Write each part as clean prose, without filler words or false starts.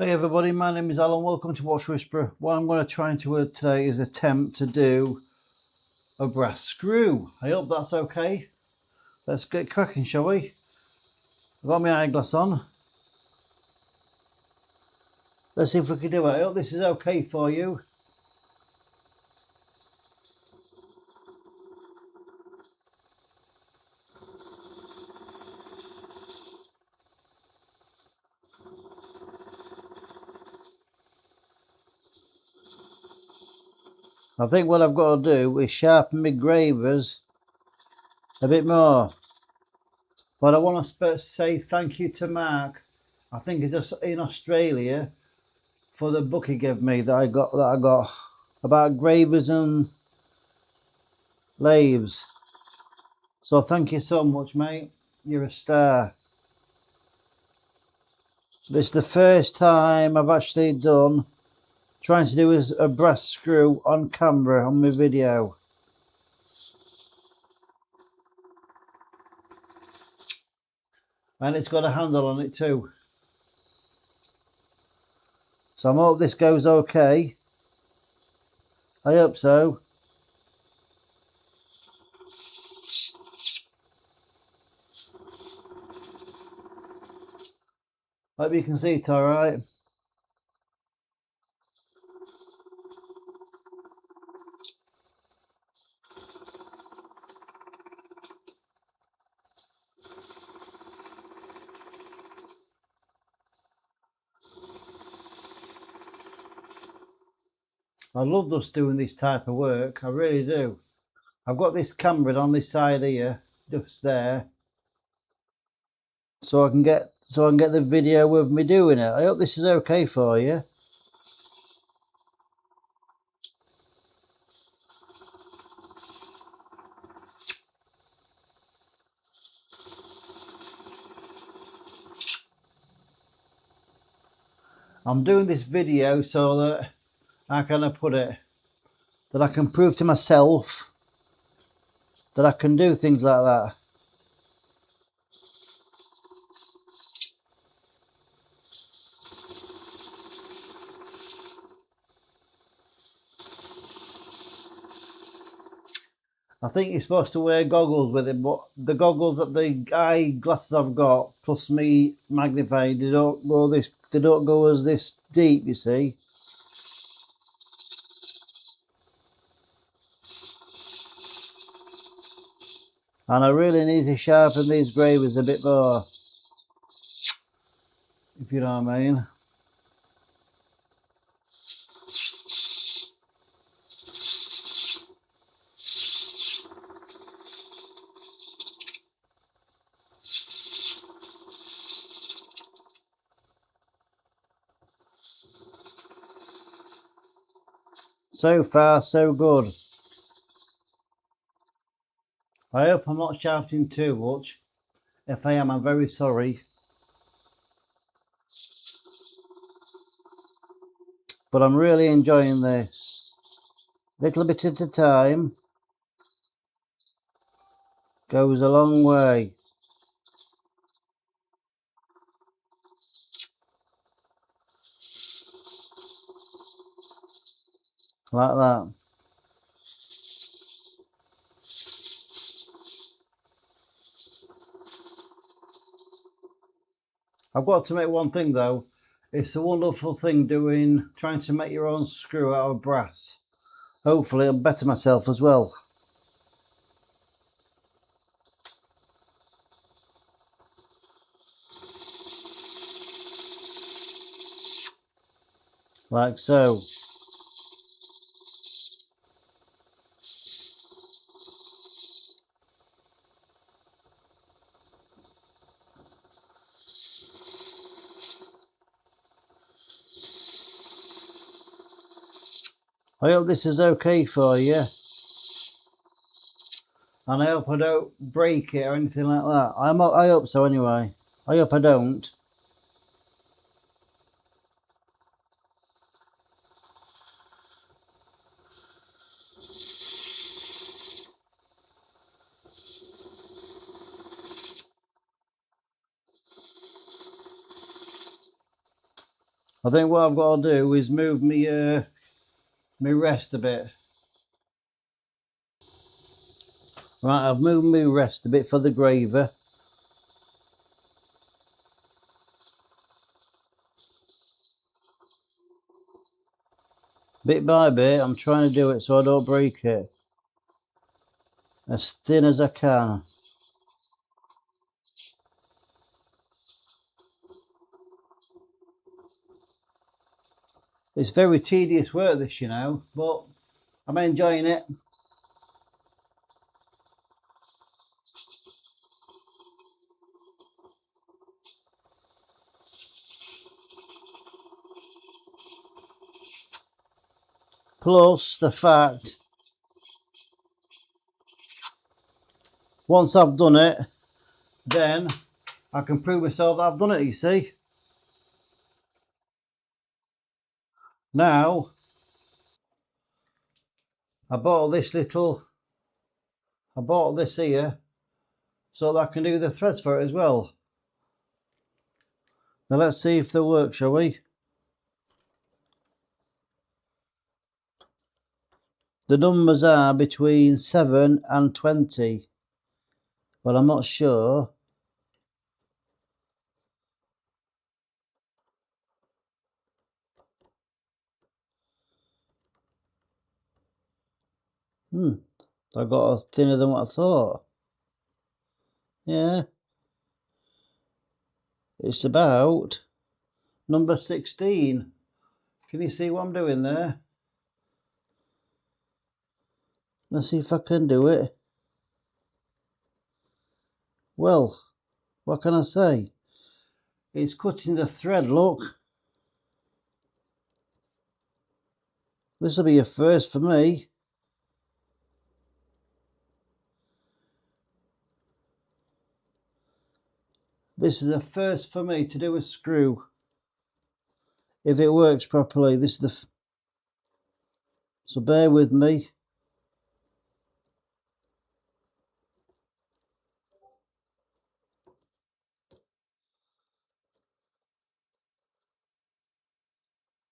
Hey everybody, my name is Alan. Welcome to Watch Whisperer. What I'm going to try and do today is attempt to do a brass screw. I hope that's okay. Let's get cracking, shall we? I've got my eyeglass on. Let's see if we can do it. I hope this is okay for you. I think what I've got to do is sharpen my gravers a bit more. But I want to say thank you to Mark. I think he's in Australia for the book he gave me that I got about gravers and lathes. So thank you so much, mate. You're a star. This is the first time I've actually trying to do a brass screw on camera on my video. And it's got a handle on it too. So I hope this goes okay. I hope so. Hope you can see it all right. I love just doing this type of work. I really do. I've got this camera on this side here, just there, so I can get the video of me doing it. I hope this is okay for you. I'm doing this video so that how can I put it? That I can prove to myself that I can do things like that. I think you're supposed to wear goggles with it, but the goggles that the eyeglasses I've got, plus me magnifying, they don't go as this deep, you see. And I really need to sharpen these gravers a bit more, if you know what I mean. So far, so good. I hope I'm not shouting too much. If I am, I'm very sorry. But I'm really enjoying this. Little bit at a time goes a long way. Like that. I've got to make one thing though. It's a wonderful thing trying to make your own screw out of brass. Hopefully I'll better myself as well. Like so. I hope this is okay for you. And I hope I don't break it or anything like that. I hope so anyway. I hope I don't. I think what I've got to do is move me rest a bit. Right, I've moved me rest a bit for the graver. Bit by bit, I'm trying to do it so I don't break it. As thin as I can. It's very tedious work this, you know, but I'm enjoying it. Plus the fact, once I've done it, then I can prove myself that I've done it, you see. Now, I bought this here so that I can do the threads for it as well. Now let's see if they work, shall we? The numbers are between 7 and 20, but I'm not sure. I got thinner than what I thought. Yeah. It's about number 16. Can you see what I'm doing there? Let's see if I can do it. Well, what can I say? It's cutting the thread, look. This will be a first for me. This is a first for me to do a screw. If it works properly, this is the... So bear with me.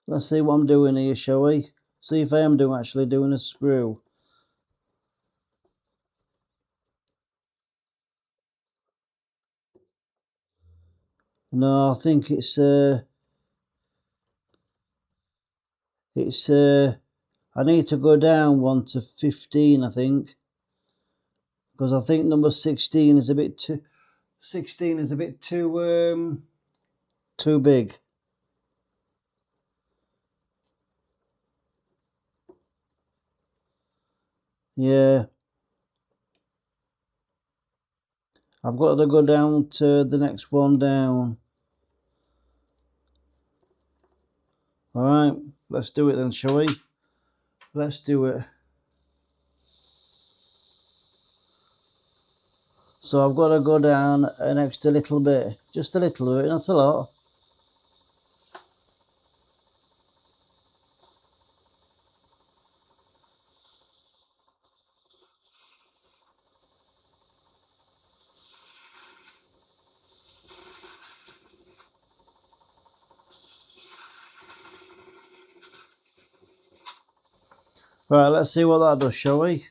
Let's see what I'm doing here, shall we? See if I am actually doing a screw. No, I think I need to go down one to 15, I think. Because I think number 16 is a bit too... 16 is a bit too big. Yeah. I've got to go down to the next one down. Alright, let's do it then, shall we? Let's do it. So I've got to go down an extra little bit. Just a little bit, not a lot. Right, let's see what that does, shall we?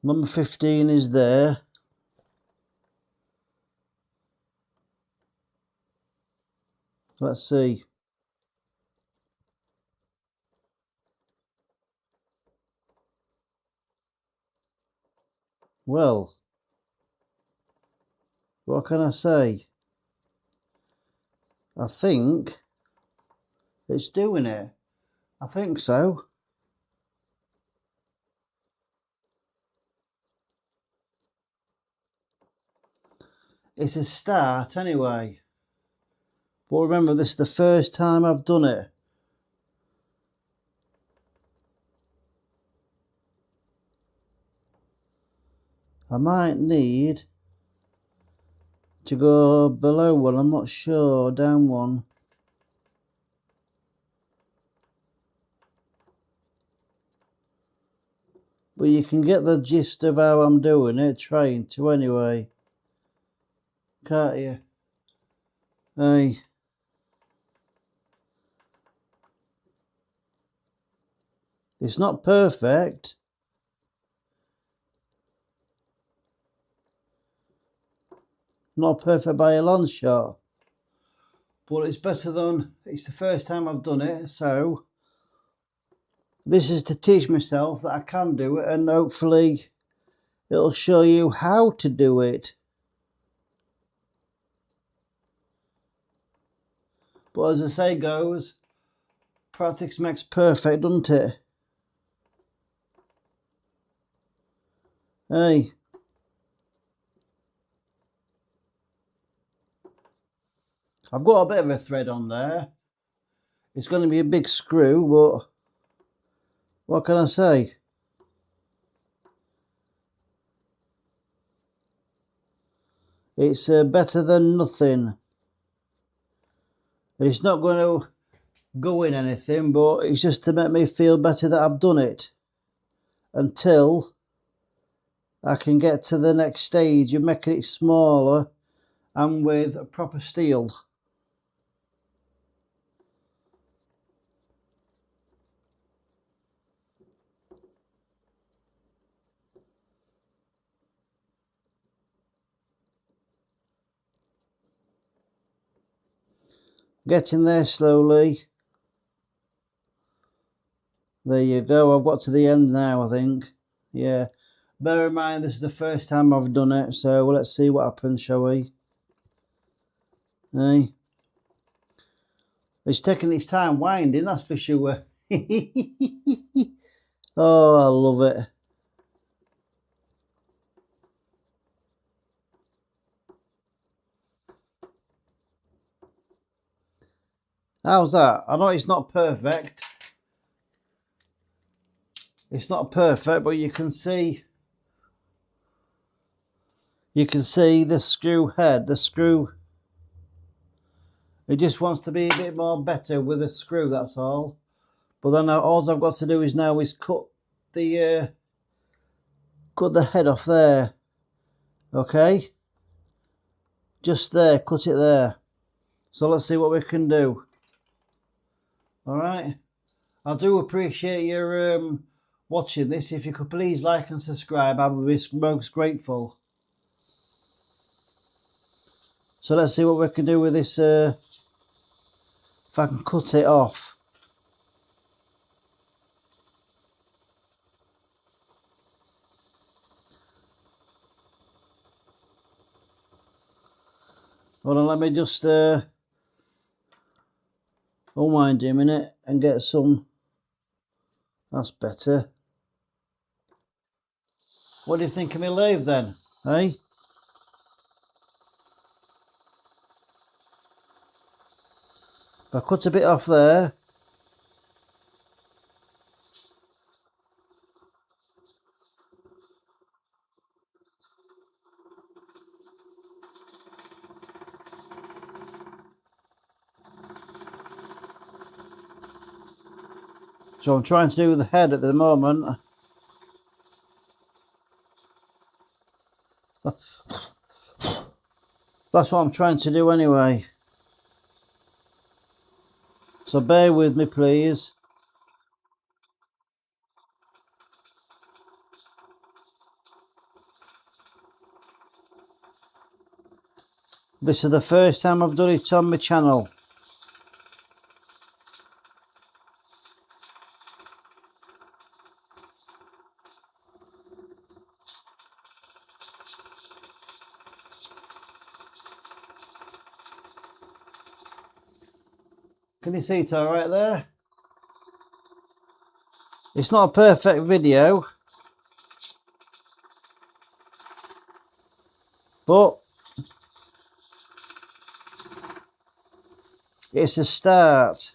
Number 15 is there. Let's see. Well, what can I say? I think it's doing it. I think so. It's a start anyway. But remember, this is the first time I've done it. I might need to go below one, I'm not sure, down one. But you can get the gist of how I'm doing it, trying to anyway. can't you? Hey. It's not perfect. Not perfect by a long shot. But it's better than, it's the first time I've done it, so this is to teach myself that I can do it, and hopefully it'll show you how to do it. But as the saying goes, practice makes perfect, doesn't it? Hey. I've got a bit of a thread on there. It's going to be a big screw, but what can I say? It's better than nothing. It's not going to go in anything, but it's just to make me feel better that I've done it, until I can get to the next stage of making it smaller and with a proper steel. Getting there slowly. There you go, I've got to the end now, I think. Yeah. Bear in mind, this is the first time I've done it, so let's see what happens, shall we? Hey. It's taking its time winding, that's for sure. Oh, I love it. How's that? I know it's not perfect. It's not perfect, but you can see the screw head, the screw. It just wants to be a bit more better with a screw, that's all. But then all I've got to do is now is cut the head off there. Okay? Just there, cut it there. So let's see what we can do. Alright? I do appreciate your watching this. If you could please like and subscribe, I would be most grateful. So let's see what we can do with this, if I can cut it off. Hold on, let me just unwind a minute and get some. That's better. What do you think of my lathe then? Hey? If I cut a bit off there. So I'm trying to do the head at the moment. That's what I'm trying to do anyway. So bear with me, please. This is the first time I've done it on my channel. Can you see it all right there? It's not a perfect video, but it's a start.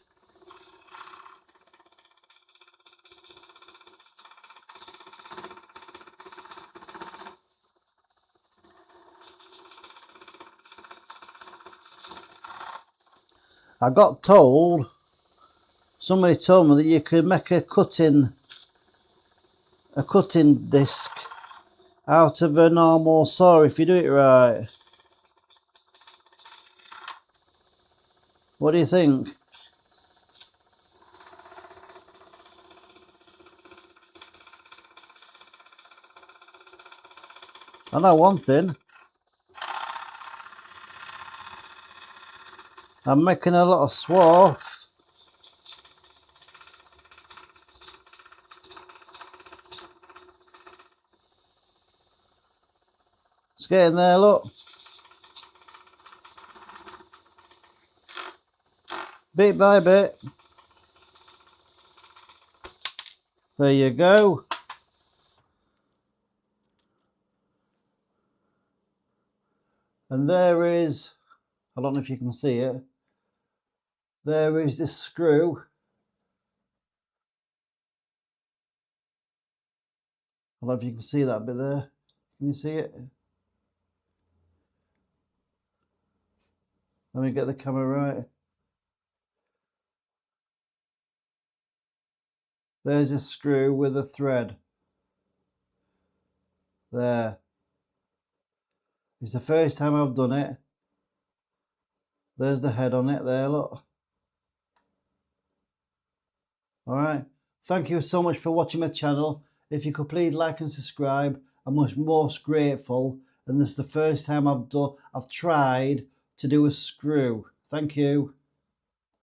I got told, somebody told me that you could make a cutting disc out of a normal saw if you do it right. What do you think? I know one thing. I'm making a lot of swath. It's getting there, look. Bit by bit. There you go. And there is, I don't know if you can see it, there is this screw. I don't know if you can see that bit there. Can you see it? Let me get the camera right. There's a screw with a thread. There. It's the first time I've done it. There's the head on it there, look. Alright. Thank you so much for watching my channel. If you could please like and subscribe, I'm most grateful. And this is the first time I've tried to do a screw. Thank you.